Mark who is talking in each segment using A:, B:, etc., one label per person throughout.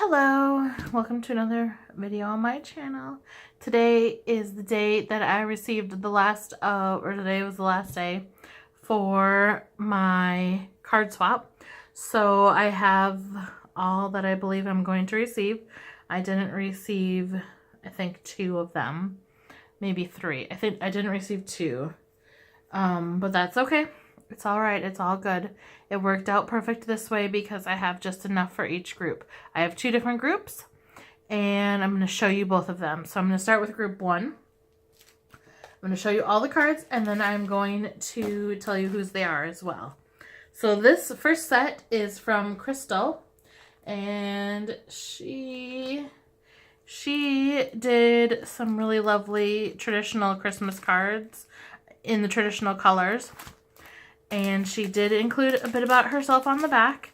A: Hello, welcome to another video on my channel. Today is the day that I received the last or today was the last day for my card swap. So I have all that I believe I'm going to receive. I didn't receive, I think, 2 of them, maybe 3. I think I didn't receive 2, but that's okay. It's all right. It's all good. It worked out perfect this way because I have just enough for each group. I have 2 different groups, and I'm going to show you both of them. So I'm going to start with group 1. I'm going to show you all the cards, and then I'm going to tell you whose they are as well. So this first set is from Crystal, and she did some really lovely traditional Christmas cards in the traditional colors. And she did include a bit about herself on the back.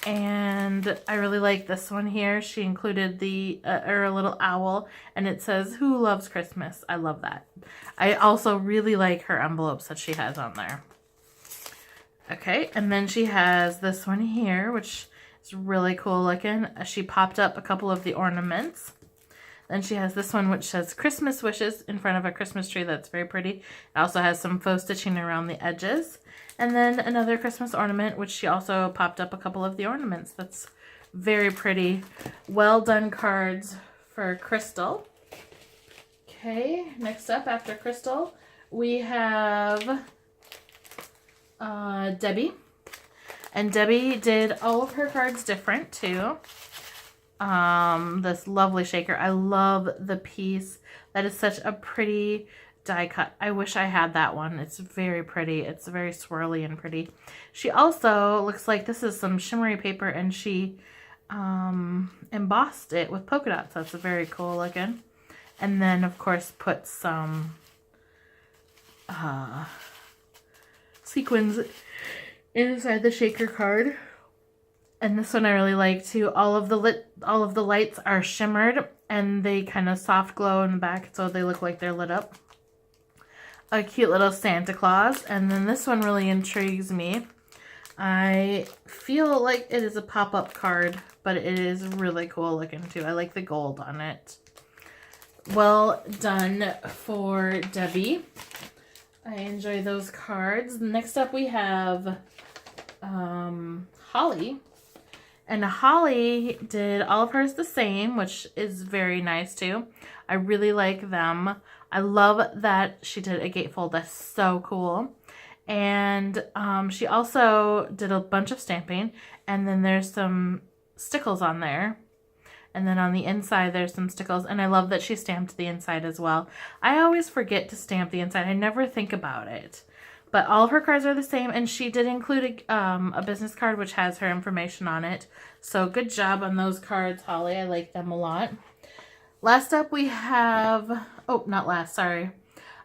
A: And I really like this one here. She included a little owl, and it says, "Who loves Christmas?" I love that. I also really like her envelopes that she has on there. Okay, and then she has this one here, which is really cool looking. She popped up a couple of the ornaments. Then she has this one which says Christmas wishes in front of a Christmas tree. That's very pretty. It also has some faux stitching around the edges. And then another Christmas ornament, which she also popped up a couple of the ornaments. That's very pretty. Well done cards for Crystal. Okay, next up after Crystal, we have Debbie. And Debbie did all of her cards different too. This lovely shaker. I love the piece. That is such a pretty die cut. I wish I had that one. It's very pretty. It's very swirly and pretty. She also looks like this is some shimmery paper, and she embossed it with polka dots. That's very cool looking. And then of course put some sequins inside the shaker card. And this one I really like too. All of the lights are shimmered, and they kind of soft glow in the back, so they look like they're lit up. A cute little Santa Claus. And then this one really intrigues me. I feel like it is a pop-up card, but it is really cool looking too. I like the gold on it. Well done for Debbie. I enjoy those cards. Next up we have Holly. And Holly did all of hers the same, which is very nice too. I really like them. I love that she did a gatefold. That's so cool. And she also did a bunch of stamping. And then there's some stickles on there. And then on the inside there's some stickles. And I love that she stamped the inside as well. I always forget to stamp the inside. I never think about it. But all of her cards are the same, and she did include a business card which has her information on it. So good job on those cards, Holly. I like them a lot. Last up we have, oh, not last, sorry.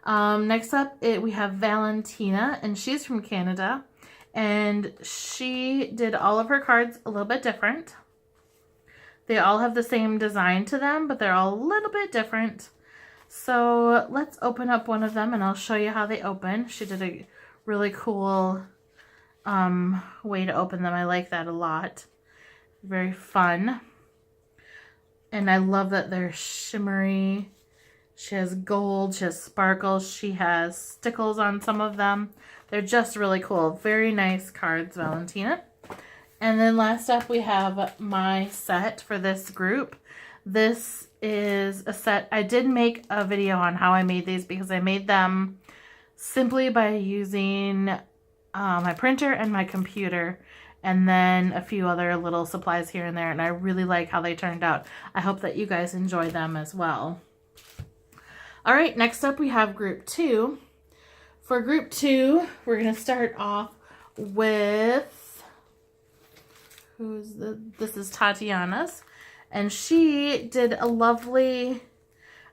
A: Next up we have Valentina, and she's from Canada. And she did all of her cards a little bit different. They all have the same design to them, but they're all a little bit different. So let's open up one of them, and I'll show you how they open. She did a really cool way to open them. I like that a lot. Very fun. And I love that they're shimmery. She has gold, she has sparkles, she has stickles on some of them. They're just really cool. Very nice cards, Valentina. And then last up we have my set for this group. This is a set. I did make a video on how I made these because I made them simply by using my printer and my computer, and then a few other little supplies here and there, and I really like how they turned out. I hope that you guys enjoy them as well. All right, next up we have group 2. For group 2, we're going to start off with, this is Tatiana's. And she did a lovely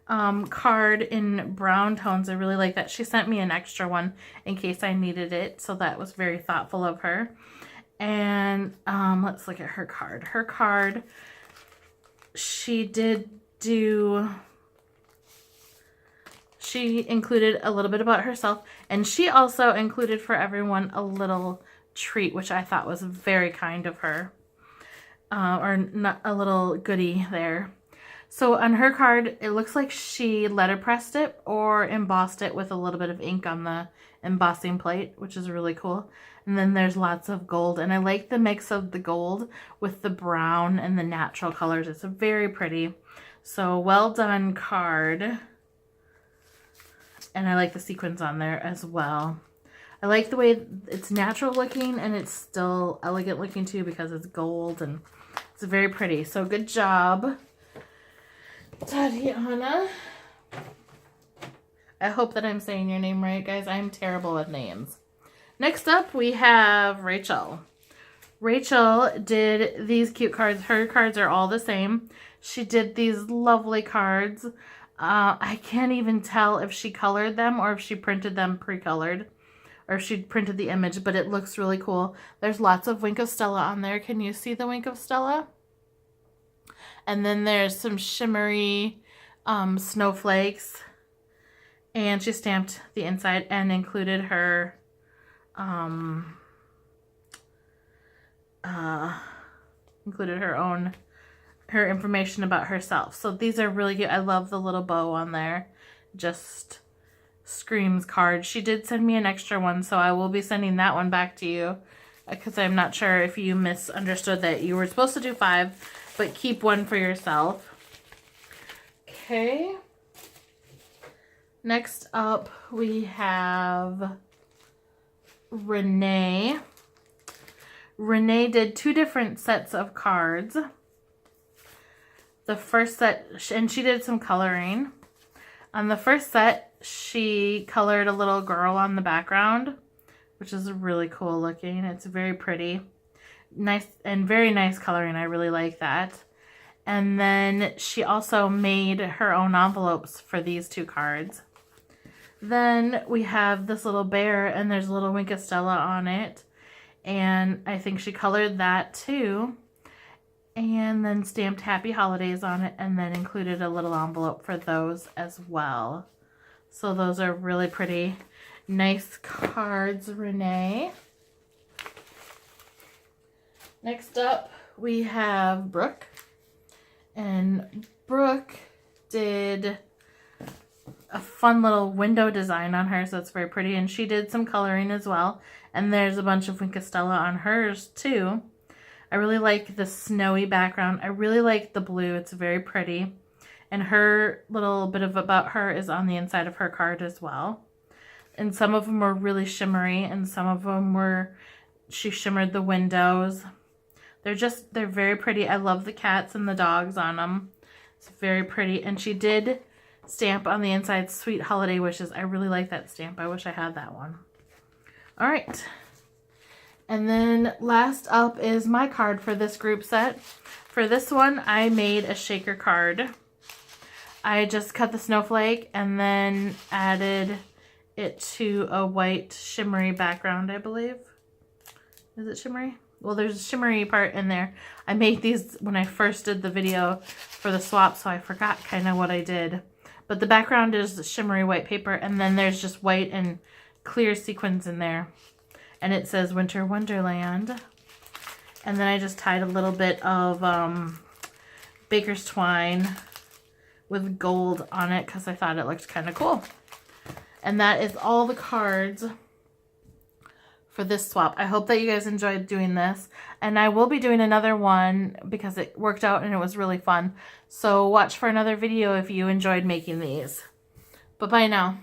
A: card in brown tones. I really like that. She sent me an extra one in case I needed it. So that was very thoughtful of her. And let's look at her card. Her card, she included a little bit about herself. And she also included for everyone a little treat, which I thought was very kind of her. or not a little goodie there. So on her card, it looks like she letterpressed it or embossed it with a little bit of ink on the embossing plate, which is really cool. And then there's lots of gold, and I like the mix of the gold with the brown and the natural colors. It's very pretty. So well done card. And I like the sequins on there as well. I like the way it's natural looking and it's still elegant looking too because it's gold and it's very pretty. So good job, Tatiana. I hope that I'm saying your name right, guys. I'm terrible with names. Next up, we have Rachel. Rachel did these cute cards. Her cards are all the same. She did these lovely cards. I can't even tell if she colored them or if she printed them pre-colored, or if she printed the image, but it looks really cool. There's lots of Wink of Stella on there. Can you see the Wink of Stella? And then there's some shimmery snowflakes. And she stamped the inside and included her her information about herself. So these are really cute. I love the little bow on there. Just screams card. She did send me an extra one, so I will be sending that one back to you because I'm not sure if you misunderstood that you were supposed to do 5, but keep one for yourself. Okay. Next up, we have Renee. Renee did 2 different sets of cards. The first set, and she did some coloring. On the first set, she colored a little girl on the background, which is really cool looking. It's very pretty. Nice and very nice coloring. I really like that. And then she also made her own envelopes for these 2 cards. Then we have this little bear, and there's a little Wink of Stella on it. And I think she colored that too. And then stamped Happy Holidays on it, and then included a little envelope for those as well. So those are really pretty. Nice cards, Renee. Next up, we have Brooke. And Brooke did a fun little window design on her, so it's very pretty. And she did some coloring as well. And there's a bunch of Wink of Stella on hers too. I really like the snowy background. I really like the blue. It's very pretty. And her little bit of about her is on the inside of her card as well. And some of them were really shimmery, and some of them were, she shimmered the windows. They're very pretty. I love the cats and the dogs on them. It's very pretty. And she did stamp on the inside Sweet Holiday Wishes. I really like that stamp. I wish I had that one. All right. And then last up is my card for this group set. For this one, I made a shaker card. I just cut the snowflake and then added it to a white shimmery background, I believe. Is it shimmery? Well, there's a shimmery part in there. I made these when I first did the video for the swap, so I forgot kind of what I did. But the background is shimmery white paper, and then there's just white and clear sequins in there. And it says Winter Wonderland. And then I just tied a little bit of baker's twine with gold on it because I thought it looked kind of cool. And that is all the cards for this swap. I hope that you guys enjoyed doing this. And I will be doing another one because it worked out and it was really fun. So watch for another video if you enjoyed making these. Bye-bye now.